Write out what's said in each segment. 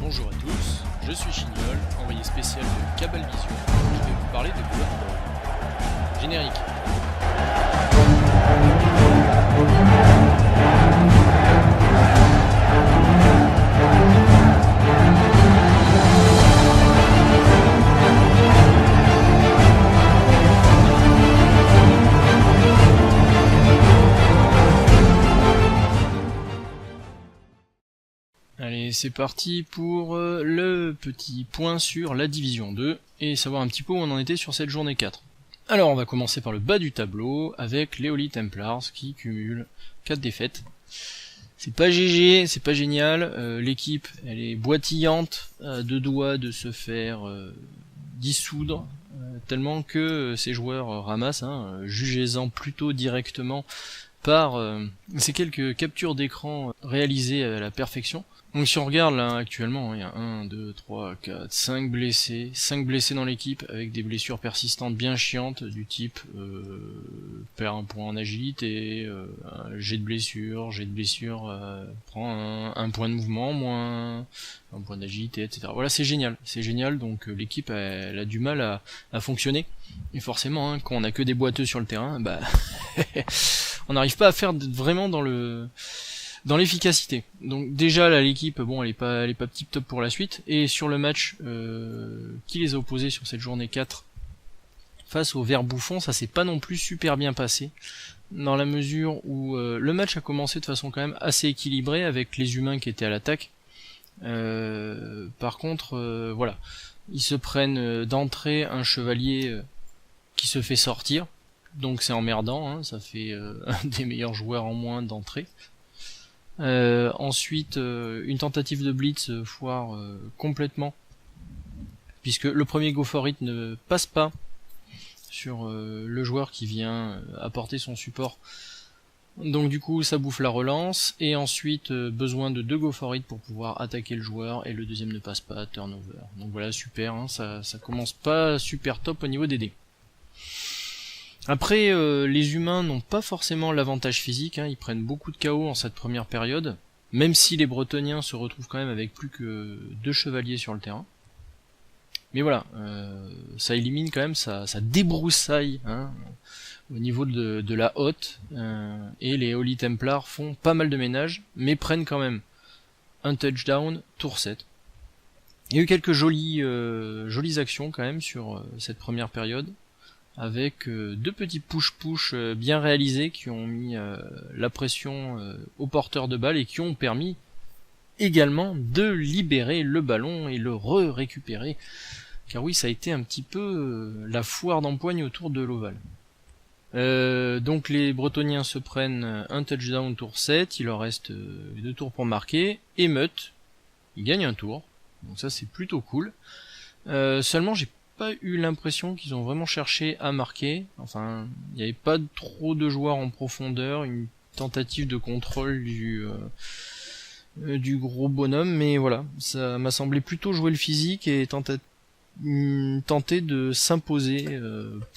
Bonjour à tous, je suis Chignol, envoyé spécial de Cabal Vision, et je vais vous parler de Blood Bowl. Générique. Allez, c'est parti pour le petit point sur la division 2 et savoir un petit peu où on en était sur cette journée 4. Alors on va commencer par le bas du tableau avec les Holy Templars qui cumulent 4 défaites. C'est pas GG, c'est pas génial, l'équipe elle est boitillante, à deux doigts de se faire dissoudre, tellement que ces joueurs ramassent, jugez-en plutôt directement par ces quelques captures d'écran réalisées à la perfection. Donc si on regarde là actuellement, il y a 1, 2, 3, 4, 5 blessés, 5 blessés dans l'équipe avec des blessures persistantes bien chiantes du type perd un point en agilité, jet de blessure, prend un point de mouvement moins un point d'agilité, etc. Voilà, c'est génial, donc l'équipe elle a du mal à fonctionner, et forcément quand on a que des boiteux sur le terrain, bah on n'arrive pas à faire vraiment dans l'efficacité. Donc déjà là l'équipe, bon elle est pas tip top pour la suite, et sur le match qui les a opposés sur cette journée 4 face au Vert Bouffon, ça s'est pas non plus super bien passé, dans la mesure où le match a commencé de façon quand même assez équilibrée avec les humains qui étaient à l'attaque. Par contre voilà, ils se prennent d'entrée un chevalier qui se fait sortir, donc c'est emmerdant, ça fait un des meilleurs joueurs en moins d'entrée. Ensuite, une tentative de blitz foire complètement, puisque le premier go for it ne passe pas sur le joueur qui vient apporter son support. Donc du coup ça bouffe la relance, et ensuite besoin de 2 go for it pour pouvoir attaquer le joueur, et le deuxième ne passe pas, turnover. Donc voilà, super, ça commence pas super top au niveau des dés. Après, les humains n'ont pas forcément l'avantage physique, ils prennent beaucoup de KO en cette première période, même si les Bretoniens se retrouvent quand même avec plus que 2 chevaliers sur le terrain. Mais voilà, ça élimine quand même, ça débroussaille au niveau de la hotte, et les Holy Templars font pas mal de ménage, mais prennent quand même un touchdown, tour 7. Il y a eu quelques jolies actions quand même sur cette première période, avec 2 petits push-push bien réalisés qui ont mis la pression aux porteurs de balles et qui ont permis également de libérer le ballon et le récupérer, car oui, ça a été un petit peu la foire d'empoigne autour de l'ovale. Donc les Bretoniens se prennent un touchdown tour 7, il leur reste 2 tours pour marquer, et Mutt, il gagne un tour, donc ça c'est plutôt cool. Seulement j'ai pas eu l'impression qu'ils ont vraiment cherché à marquer, enfin il n'y avait pas trop de joueurs en profondeur, une tentative de contrôle du gros bonhomme, mais voilà, ça m'a semblé plutôt jouer le physique et tenter de s'imposer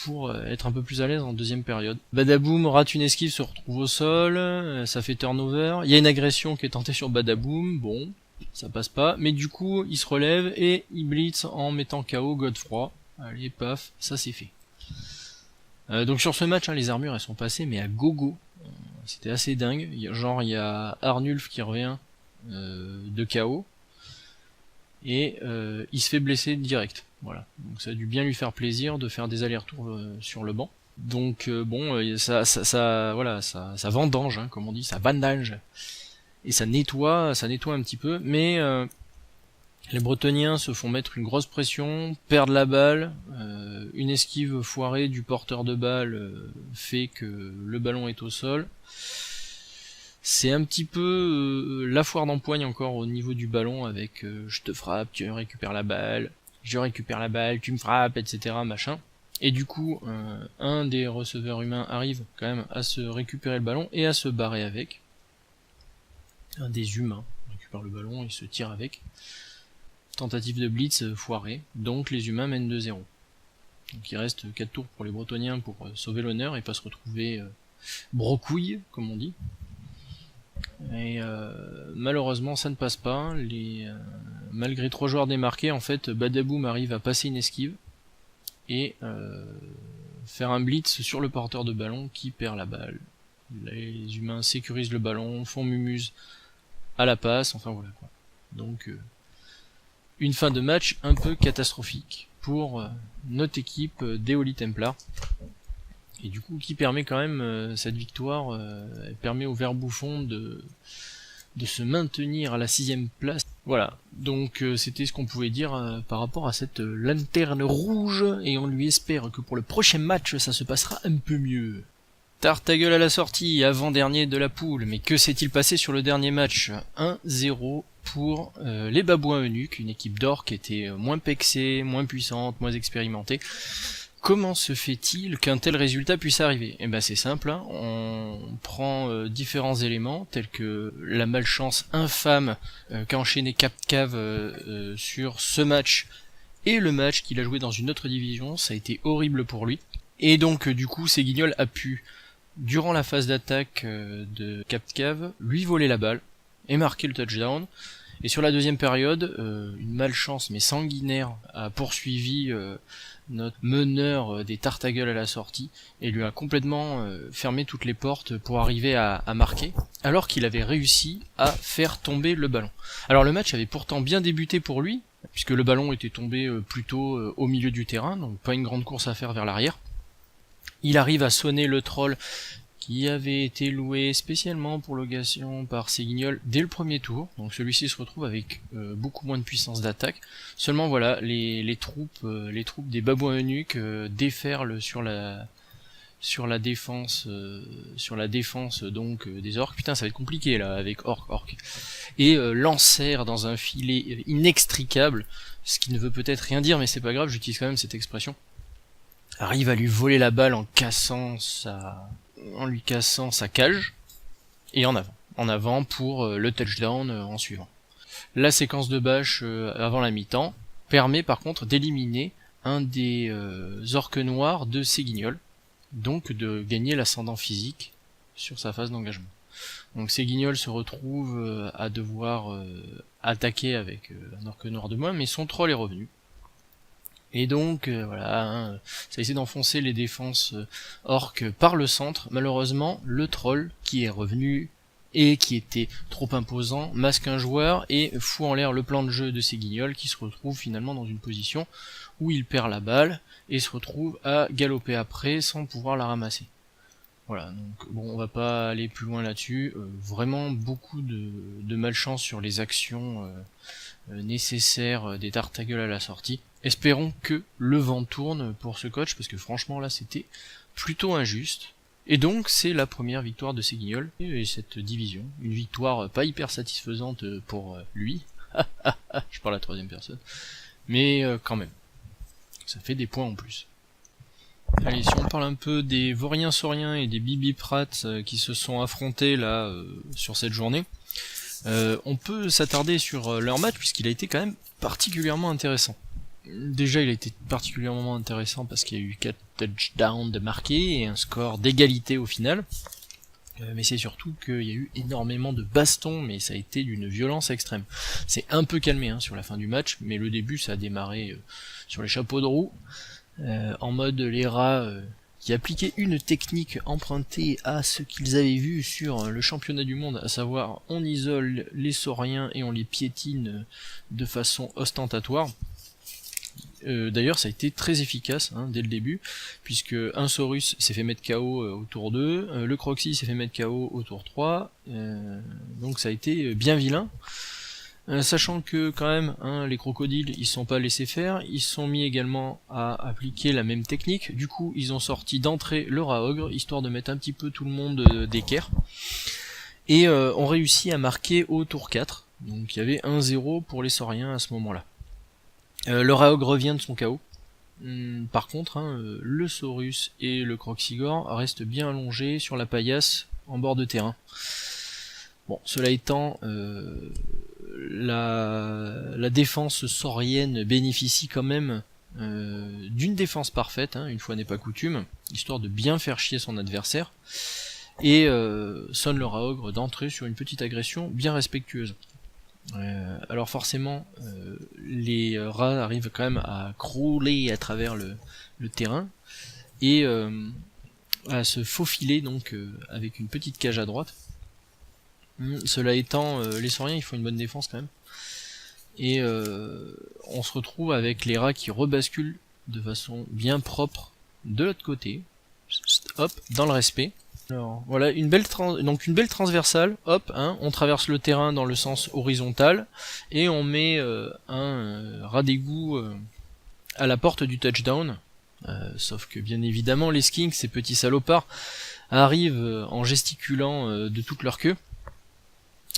pour être un peu plus à l'aise en deuxième période. Badaboom rate une esquive, se retrouve au sol, ça fait turnover, il y a une agression qui est tentée sur Badaboom, bon, ça passe pas, mais du coup il se relève et il blitz en mettant KO Godefroy. Allez, paf, ça c'est fait. Donc sur ce match, les armures elles sont passées mais à gogo. C'était assez dingue. Il y a Arnulf qui revient de KO et il se fait blesser direct. Voilà. Donc ça a dû bien lui faire plaisir de faire des allers-retours sur le banc. Donc ça vendange, comme on dit, ça bandage. Et ça nettoie un petit peu, mais les Bretoniens se font mettre une grosse pression, perdent la balle, une esquive foirée du porteur de balle fait que le ballon est au sol. C'est un petit peu la foire d'empoigne encore au niveau du ballon, avec je te frappe, tu récupères la balle, je récupère la balle, tu me frappes, etc. machin. Et du coup, un des receveurs humains arrive quand même à se récupérer le ballon et à se barrer avec. Un des humains récupère le ballon et se tire avec. Tentative de blitz foirée, donc les humains mènent 2-0. Donc il reste 4 tours pour les Bretoniens pour sauver l'honneur et pas se retrouver brocouille, comme on dit. Et malheureusement ça ne passe pas, malgré 3 joueurs démarqués, en fait, Badaboom arrive à passer une esquive et faire un blitz sur le porteur de ballon qui perd la balle. Les humains sécurisent le ballon, font mumuse à la passe, enfin voilà quoi. Donc une fin de match un peu catastrophique pour notre équipe des Holy Templars. Et du coup qui permet quand même cette victoire, elle permet au Vert Bouffon de se maintenir à la 6ème place. Voilà, donc c'était ce qu'on pouvait dire par rapport à cette lanterne rouge, et on lui espère que pour le prochain match ça se passera un peu mieux. Tartagueul à la sortie, avant-dernier de la poule, mais que s'est-il passé sur le dernier match? 1-0 pour les Babouins Eunuques, une équipe d'or qui était moins pexée, moins puissante, moins expérimentée. Comment se fait-il qu'un tel résultat puisse arriver? Eh ben c'est simple, hein. On prend différents éléments, tels que la malchance infâme qu'a enchaîné Capcave sur ce match, et le match qu'il a joué dans une autre division, ça a été horrible pour lui. Et donc du coup, Séguignol a pu, durant la phase d'attaque de Capcave, lui voler la balle et marquer le touchdown. Et sur la deuxième période, une malchance mais sanguinaire a poursuivi notre meneur des Tartagueul à la sortie et lui a complètement fermé toutes les portes pour arriver à marquer, alors qu'il avait réussi à faire tomber le ballon. Alors le match avait pourtant bien débuté pour lui, puisque le ballon était tombé plutôt au milieu du terrain, donc pas une grande course à faire vers l'arrière. Il arrive à sonner le troll qui avait été loué spécialement pour l'occasion par Séguignol dès le premier tour, donc celui-ci se retrouve avec beaucoup moins de puissance d'attaque. Seulement voilà, les troupes des Babouins Eunuques déferlent sur la défense donc des orques. Putain, ça va être compliqué là avec orc et lancèrent dans un filet inextricable, ce qui ne veut peut-être rien dire, mais c'est pas grave, j'utilise quand même cette expression. Arrive à lui voler la balle en lui cassant sa cage, et en avant pour le touchdown en suivant. La séquence de bâche avant la mi-temps permet par contre d'éliminer un des orques noirs de Séguignol, donc de gagner l'ascendant physique sur sa phase d'engagement. Donc Séguignol se retrouve à devoir attaquer avec un orque noir de moins, mais son troll est revenu. Et donc voilà, hein, ça essaie d'enfoncer les défenses orques par le centre. Malheureusement, le troll qui est revenu et qui était trop imposant masque un joueur et fout en l'air le plan de jeu de Séguignol, qui se retrouve finalement dans une position où il perd la balle et se retrouve à galoper après sans pouvoir la ramasser. Voilà, donc bon, on va pas aller plus loin là-dessus. Vraiment beaucoup de malchance sur les actions nécessaires des Tartagueul à la sortie. Espérons que le vent tourne pour ce coach, parce que franchement là c'était plutôt injuste. Et donc c'est la première victoire de Séguignol et cette division. Une victoire pas hyper satisfaisante pour lui. Je parle à la troisième personne. Mais quand même, ça fait des points en plus. Allez, si on parle un peu des Vauriens Sauriens et des Bibi Prats qui se sont affrontés là sur cette journée, on peut s'attarder sur leur match puisqu'il a été quand même particulièrement intéressant. Déjà, il a été particulièrement intéressant parce qu'il y a eu 4 touchdowns de marqués et un score d'égalité au final. Mais c'est surtout qu'il y a eu énormément de bastons, mais ça a été d'une violence extrême. C'est un peu calmé sur la fin du match, mais le début ça a démarré sur les chapeaux de roue, en mode les rats qui appliquaient une technique empruntée à ce qu'ils avaient vu sur le championnat du monde, à savoir on isole les sauriens et on les piétine de façon ostentatoire. D'ailleurs ça a été très efficace dès le début, puisque un Saurus s'est fait mettre KO au tour 2, le Croxy s'est fait mettre KO au tour 3, donc ça a été bien vilain, sachant que quand même les crocodiles ils se sont pas laissés faire, ils se sont mis également à appliquer la même technique. Du coup ils ont sorti d'entrée le rat ogre, histoire de mettre un petit peu tout le monde d'équerre, et ont réussi à marquer au tour 4, donc il y avait 1-0 pour les sauriens à ce moment là. Le Raog revient de son chaos. Par contre, le Saurus et le Croxigore restent bien allongés sur la paillasse en bord de terrain. Bon, cela étant, la défense saurienne bénéficie quand même d'une défense parfaite, une fois n'est pas coutume, histoire de bien faire chier son adversaire, et sonne le Raogre d'entrer sur une petite agression bien respectueuse. Alors forcément, les rats arrivent quand même à crawler à travers le terrain et à se faufiler donc avec une petite cage à droite. Cela étant, les sauriens ils font une bonne défense quand même. Et on se retrouve avec les rats qui rebasculent de façon bien propre de l'autre côté. Hop, dans le respect. Alors, voilà, une belle transversale, hop, hein, on traverse le terrain dans le sens horizontal, et on met un rat d'égout à la porte du touchdown. Sauf que bien évidemment les skinks, ces petits salopards, arrivent en gesticulant de toute leur queue,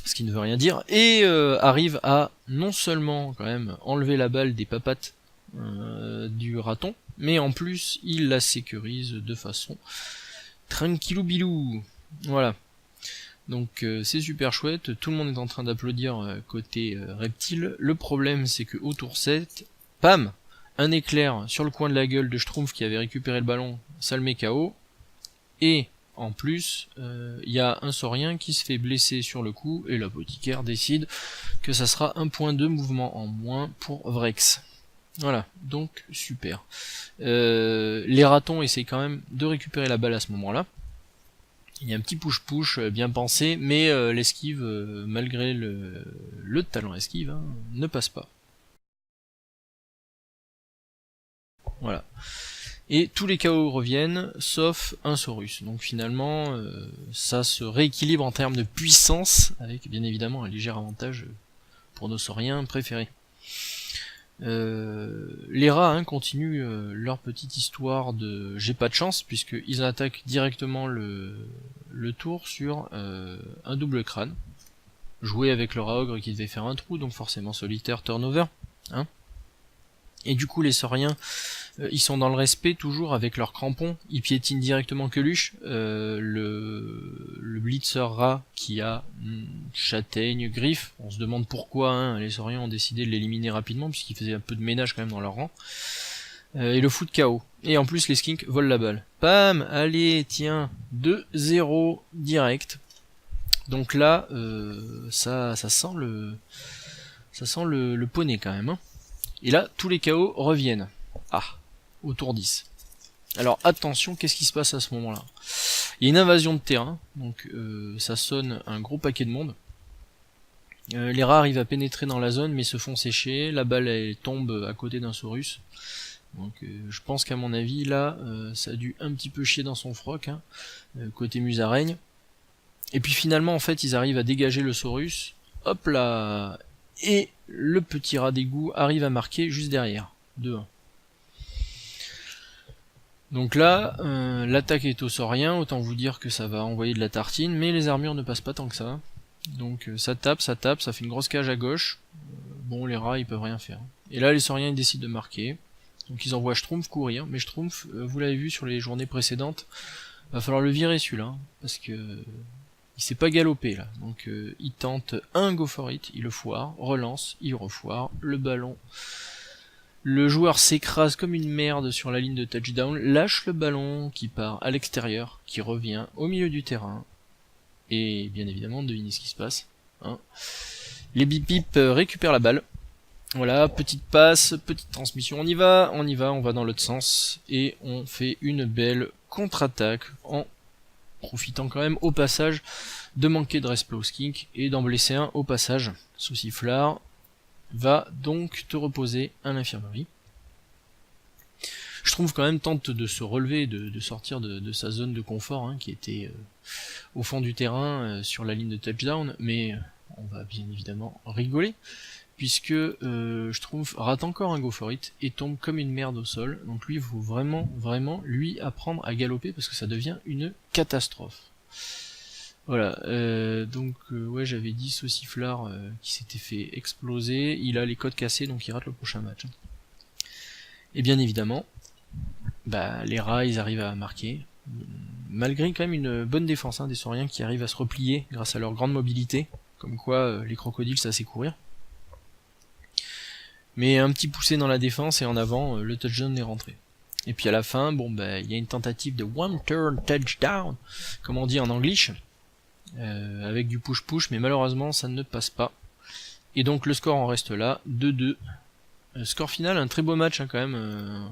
ce qui ne veut rien dire, et arrivent à non seulement quand même enlever la balle des papates du raton, mais en plus ils la sécurisent de façon tranquillou bilou. Voilà. Donc c'est super chouette, tout le monde est en train d'applaudir côté reptile. Le problème c'est que au tour 7, pam, un éclair sur le coin de la gueule de Schtroumpf qui avait récupéré le ballon, ça le met KO, et en plus, y a un saurien qui se fait blesser sur le coup, et l'apothicaire décide que ça sera un point de mouvement en moins pour Vrex. Voilà, donc super. Les ratons essayent quand même de récupérer la balle à ce moment-là. Il y a un petit push-push bien pensé, mais l'esquive, malgré le talent esquive, hein, ne passe pas. Voilà. Et tous les KO reviennent, sauf un Saurus. Donc finalement, ça se rééquilibre en termes de puissance, avec bien évidemment un léger avantage pour nos sauriens préférés. Les rats hein, continuent leur petite histoire de j'ai pas de chance, puisqu'ils attaquent directement le tour sur un double crâne. Jouer avec le rat ogre qui devait faire un trou, donc forcément solitaire, turnover. Hein. Et du coup les sauriens, ils sont dans le respect toujours avec leurs crampons, ils piétinent directement Keluche, le blitzer rat qui a châtaigne, griffe, on se demande pourquoi hein, les sauriens ont décidé de l'éliminer rapidement puisqu'il faisait un peu de ménage quand même dans leur rang, et le fout de KO. Et en plus les skinks volent la balle. Pam, allez, tiens, 2-0 direct. Donc là, ça sent le poney quand même. Hein. Et là, tous les KO reviennent. Ah, au tour 10. Alors attention, qu'est-ce qui se passe à ce moment-là? Il y a une invasion de terrain, donc ça sonne un gros paquet de monde. Les rats arrivent à pénétrer dans la zone, mais se font sécher. La balle, elle tombe à côté d'un Saurus. Donc je pense qu'à mon avis, là, ça a dû un petit peu chier dans son froc, hein, côté musaraigne. Et puis finalement, en fait, ils arrivent à dégager le Saurus. Hop là! Et le petit rat d'égout arrive à marquer juste derrière. 2-1. Donc là, l'attaque est au saurien, autant vous dire que ça va envoyer de la tartine, mais les armures ne passent pas tant que ça. Donc ça tape, ça fait une grosse cage à gauche. Bon, les rats, ils peuvent rien faire. Et là, les sauriens, ils décident de marquer. Donc ils envoient Schtroumpf courir, mais Schtroumpf, vous l'avez vu sur les journées précédentes, va falloir le virer celui-là, hein, parce que il s'est pas galopé là. Donc il tente un go for it, il le foire, relance, il refoire, le ballon. Le joueur s'écrase comme une merde sur la ligne de touchdown, lâche le ballon qui part à l'extérieur, qui revient au milieu du terrain. Et bien évidemment, devinez ce qui se passe. Hein. Les bip-bip récupèrent la balle. Voilà, petite passe, petite transmission, on y va, on va dans l'autre sens. Et on fait une belle contre-attaque en profitant quand même au passage de manquer de respect au skink et d'en blesser un au passage. Sauciflard va donc te reposer à l'infirmerie. Je trouve quand même tente de se relever, de sortir de sa zone de confort, hein, qui était au fond du terrain sur la ligne de touchdown, mais on va bien évidemment rigoler, puisque je trouve rate encore un go for it et tombe comme une merde au sol. Donc lui, il faut vraiment lui apprendre à galoper parce que ça devient une catastrophe. Voilà, donc ouais, j'avais dit Sauciflard qui s'était fait exploser, il a les côtes cassées donc il rate le prochain match. Et bien évidemment, bah les rats ils arrivent à marquer, malgré quand même une bonne défense hein, des sauriens qui arrivent à se replier grâce à leur grande mobilité, comme quoi les crocodiles ça sait courir. Mais un petit poussé dans la défense et en avant, le touchdown est rentré. Et puis à la fin, bon bah il y a une tentative de one turn touchdown, comme on dit en anglish. Avec du push-push, mais malheureusement ça ne passe pas. Et donc le score en reste là, 2-2, Score final, un très beau match hein, quand même,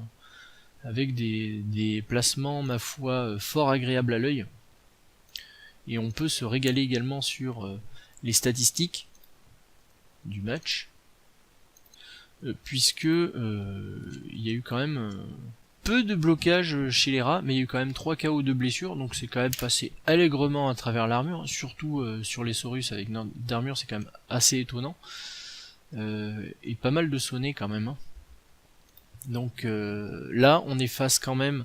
avec des placements, ma foi, fort agréables à l'œil. Et on peut se régaler également sur les statistiques du match, puisque il y a eu quand même peu de blocage chez les rats, mais il y a eu quand même 3 KO de blessures, donc c'est quand même passé allègrement à travers l'armure, surtout sur les Saurus avec d'armure, c'est quand même assez étonnant. Et pas mal de sonnets quand même. Hein. Donc là, on est face quand même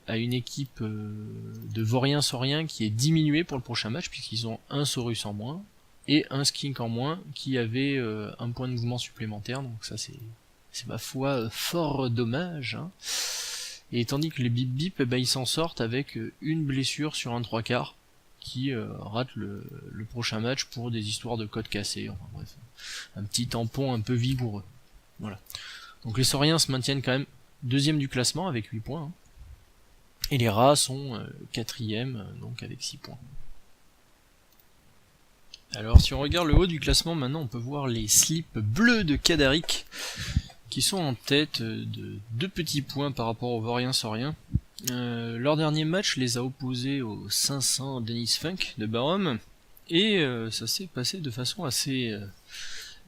à une équipe de Vauriens-Sauriens qui est diminuée pour le prochain match, puisqu'ils ont un Saurus en moins, et un Skink en moins, qui avait un point de mouvement supplémentaire, donc ça c'est ma foi fort dommage. Hein. Et tandis que les Bip Bip, eh ben, ils s'en sortent avec une blessure sur un 3/4, qui rate le prochain match pour des histoires de code cassé, enfin bref, un petit tampon un peu vigoureux. Voilà. Donc les Sauriens se maintiennent quand même deuxième du classement avec 8 points, hein. Et les rats sont quatrième, donc avec 6 points. Alors si on regarde le haut du classement, maintenant on peut voir les slips bleus de Kadarik, qui sont en tête de 2 petits points par rapport aux Vauriens-Sauriens. Leur dernier match les a opposés aux 500 Dennis Funk de Barum, et ça s'est passé de façon assez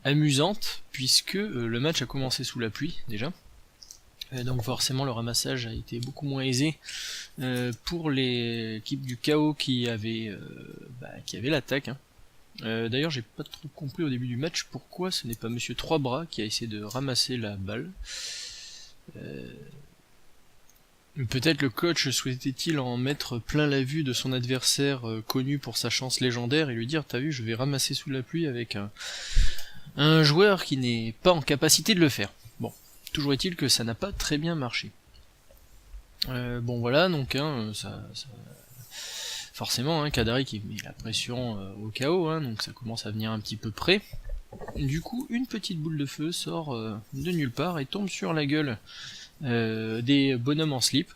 amusante, puisque le match a commencé sous la pluie déjà. Donc forcément le ramassage a été beaucoup moins aisé pour l'équipe du chaos qui avait l'attaque. Hein. D'ailleurs j'ai pas trop compris au début du match pourquoi ce n'est pas Monsieur Trois Bras qui a essayé de ramasser la balle. Peut-être le coach souhaitait-il en mettre plein la vue de son adversaire connu pour sa chance légendaire et lui dire t'as vu je vais ramasser sous la pluie avec un joueur qui n'est pas en capacité de le faire. Bon. Toujours est-il que ça n'a pas très bien marché. Bon voilà, donc hein, forcément, hein, Kadarik met la pression au chaos, hein, donc ça commence à venir un petit peu près. Du coup, une petite boule de feu sort de nulle part et tombe sur la gueule des bonhommes en slip.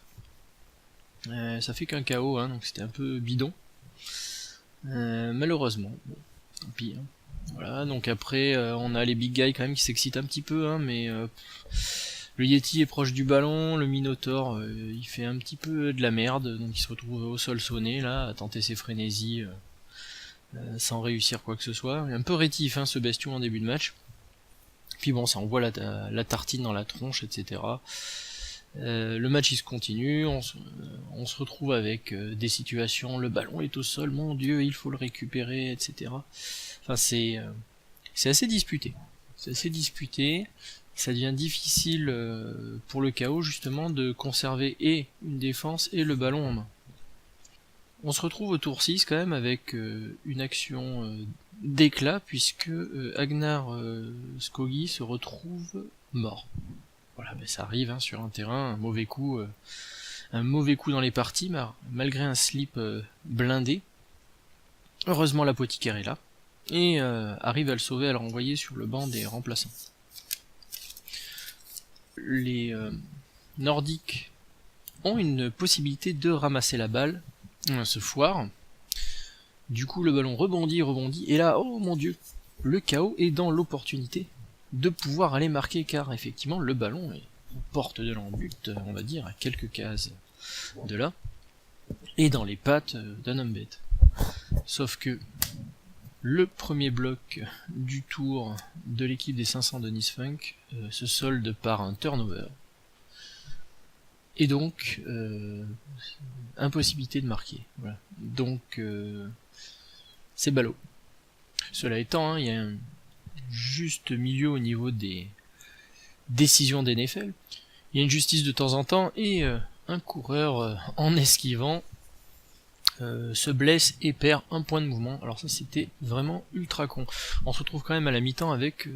Ça fait qu'un KO, hein, donc c'était un peu bidon. Malheureusement, bon, tant pis. Hein. Voilà, donc après on a les big guys quand même qui s'excitent un petit peu, hein, mais le Yeti est proche du ballon, le Minotaur il fait un petit peu de la merde, donc il se retrouve au sol sonné là, à tenter ses frénésies sans réussir quoi que ce soit. Il est un peu rétif hein, ce bestiau en début de match. Puis bon, ça envoie la tartine dans la tronche, etc. Le match il se continue, on se retrouve avec des situations, le ballon est au sol, mon dieu, il faut le récupérer, etc. Enfin c'est assez disputé. C'est assez disputé. Ça devient difficile pour le chaos justement de conserver et une défense et le ballon en main. On se retrouve au tour 6 quand même avec une action d'éclat puisque Agnar Skogi se retrouve mort. Voilà, ben ça arrive hein, sur un terrain, un mauvais coup dans les parties, malgré un slip blindé. Heureusement l'apothicaire est là, et arrive à le sauver, à le renvoyer sur le banc des remplaçants. Les Nordiques ont une possibilité de ramasser la balle, se foire. Du coup le ballon rebondit, et là, oh mon dieu, le chaos est dans l'opportunité de pouvoir aller marquer, car effectivement le ballon est aux portes de l'embut, on va dire, à quelques cases de là, et dans les pattes d'un homme bête. Sauf que le premier bloc du tour de l'équipe des 500 de Nice Funk se solde par un turnover. Et donc, impossibilité de marquer. Voilà. Donc, c'est ballot. Cela étant, hein, il y a un juste milieu au niveau des décisions des NFL. Il y a une justice de temps en temps, et un coureur en esquivant se blesse et perd un point de mouvement. Alors ça c'était vraiment ultra con. On se retrouve quand même à la mi-temps avec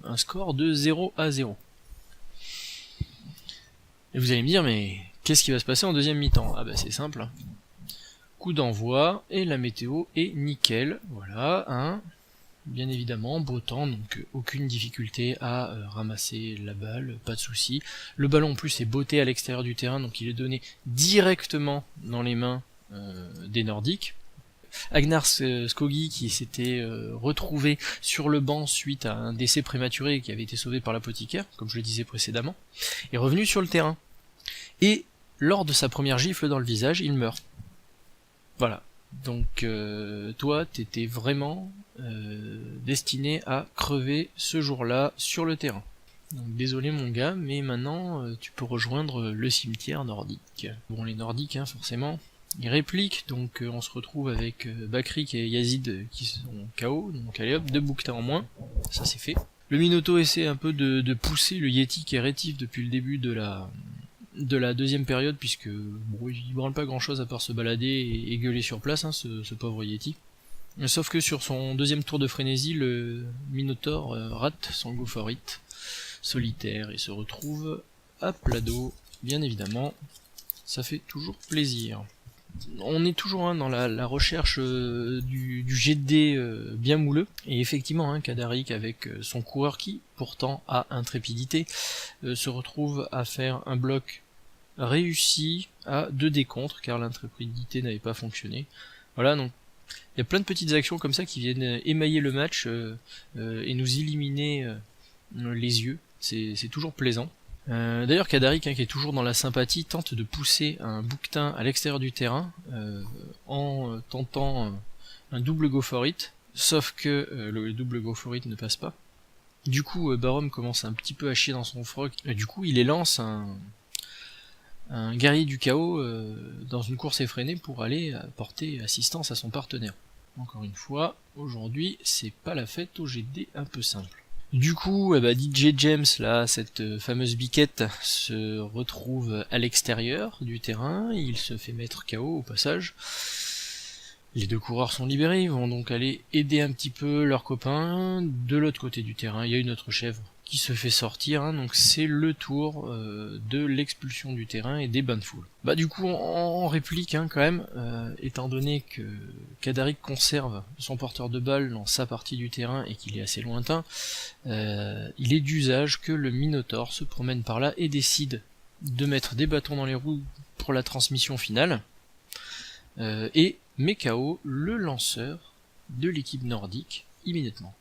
un score de 0-0. Et vous allez me dire mais qu'est-ce qui va se passer en deuxième mi-temps? Ah bah c'est simple. Coup d'envoi et la météo est nickel. Voilà, hein. Bien évidemment, beau temps, donc aucune difficulté à ramasser la balle, pas de souci. Le ballon en plus est botté à l'extérieur du terrain, donc il est donné directement dans les mains des Nordiques. Agnar Skogi qui s'était retrouvé sur le banc suite à un décès prématuré qui avait été sauvé par l'apothicaire, comme je le disais précédemment, est revenu sur le terrain. Et lors de sa première gifle dans le visage, il meurt. Voilà. Donc toi, t'étais vraiment destiné à crever ce jour-là sur le terrain. Donc désolé mon gars, mais maintenant tu peux rejoindre le cimetière nordique. Bon, les nordiques, hein, forcément, ils répliquent, donc on se retrouve avec Bakrik et Yazid qui sont KO, donc allez hop, 2 bouquetins en moins, ça c'est fait. Le Minotaur essaie un peu de pousser le Yeti qui est rétif depuis le début de la deuxième période, puisque bon, il branle pas grand chose à part se balader et gueuler sur place, hein, ce pauvre Yeti. Sauf que sur son deuxième tour de frénésie, le Minotaur rate son go for it solitaire et se retrouve à plat dos, bien évidemment. Ça fait toujours plaisir. On est toujours dans la recherche du jet de dés bien mouleux, et effectivement Kadarik avec son coureur qui pourtant a intrépidité se retrouve à faire un bloc réussi à 2 dés contre, car l'intrépidité n'avait pas fonctionné. Voilà, donc il y a plein de petites actions comme ça qui viennent émailler le match et nous illuminer les yeux, c'est toujours plaisant. D'ailleurs Kadarik, qui est toujours dans la sympathie, tente de pousser un bouquetin à l'extérieur du terrain en tentant un double go for it, sauf que le double go for it ne passe pas. Du coup Barom commence un petit peu à chier dans son froc, et du coup il élance un guerrier du chaos dans une course effrénée pour aller apporter assistance à son partenaire. Encore une fois, aujourd'hui c'est pas la fête au GD un peu simple. Du coup, DJ James, là, cette fameuse biquette, se retrouve à l'extérieur du terrain, il se fait mettre KO au passage. Les 2 coureurs sont libérés, ils vont donc aller aider un petit peu leurs copains. De l'autre côté du terrain, il y a une autre chèvre qui se fait sortir, donc c'est le tour de l'expulsion du terrain et des bains de foule. Du coup, en réplique quand même, étant donné que Kadarik conserve son porteur de balle dans sa partie du terrain et qu'il est assez lointain, il est d'usage que le Minotaur se promène par là et décide de mettre des bâtons dans les roues pour la transmission finale, et met KO le lanceur de l'équipe nordique immédiatement.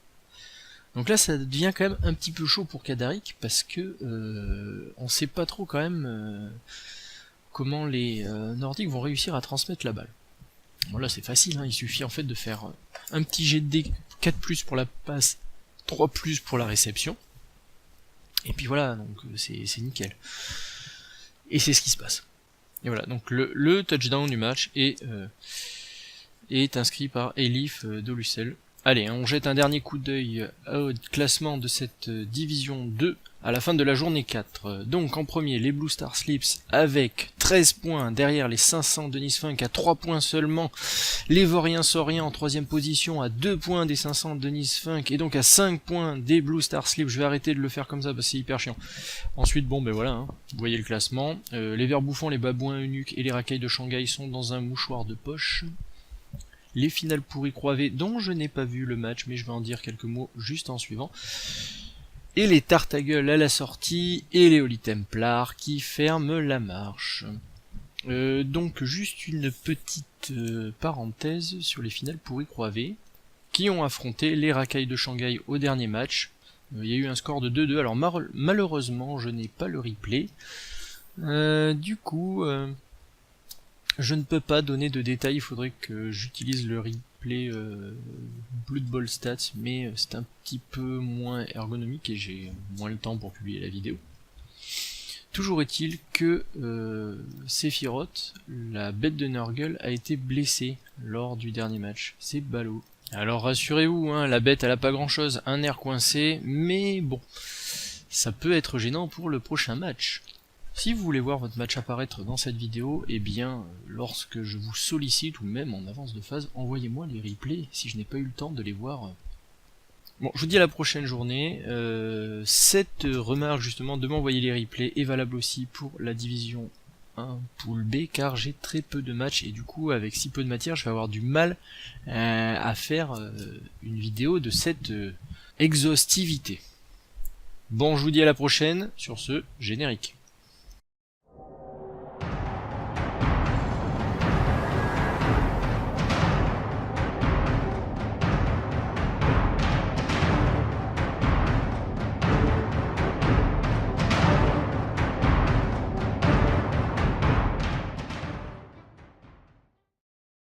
Donc là ça devient quand même un petit peu chaud pour Kadarik, parce que on sait pas trop quand même comment les nordiques vont réussir à transmettre la balle. Bon là c'est facile, il suffit en fait de faire un petit jet de dés, 4+ pour la passe, 3+ pour la réception, et puis voilà, donc c'est nickel. Et c'est ce qui se passe. Et voilà, donc le touchdown du match est inscrit par Elif Dolucel. Allez, on jette un dernier coup d'œil au classement de cette division 2 à la fin de la journée 4. Donc en premier, les Blue Star Slips avec 13 points, derrière les 500 de Nisfunk à 3 points seulement, les Voriens Sauriens en 3ème position à 2 points des 500 de Nisfunk et donc à 5 points des Blue Star Slips. Je vais arrêter de le faire comme ça parce que c'est hyper chiant. Ensuite, bon ben voilà, vous voyez le classement. Les Vers Bouffants, les Babouins Eunuques et les Racailles de Shanghai sont dans un mouchoir de poche. Les finales pourries croivées, dont je n'ai pas vu le match, mais je vais en dire quelques mots juste en suivant. Et les Tartagueules à la sortie, et les Holy Templars qui ferment la marche. Donc juste une petite parenthèse sur les finales pourries croivées, qui ont affronté les Racailles de Shanghai au dernier match. Il y a eu un score de 2-2, alors malheureusement je n'ai pas le replay. Du coup... je ne peux pas donner de détails, il faudrait que j'utilise le replay Blood Bowl Stats, mais c'est un petit peu moins ergonomique et j'ai moins le temps pour publier la vidéo. Toujours est-il que Sephiroth, la bête de Nurgle, a été blessée lors du dernier match. C'est ballot. Alors rassurez-vous, la bête elle a pas grand chose, un air coincé, mais bon, ça peut être gênant pour le prochain match. Si vous voulez voir votre match apparaître dans cette vidéo, eh bien, lorsque je vous sollicite, ou même en avance de phase, envoyez-moi les replays, si je n'ai pas eu le temps de les voir. Bon, je vous dis à la prochaine journée. Cette remarque, justement, de m'envoyer les replays est valable aussi pour la division 1 pool B, car j'ai très peu de matchs, et du coup, avec si peu de matière, je vais avoir du mal à faire une vidéo de cette exhaustivité. Bon, je vous dis à la prochaine, sur ce, générique.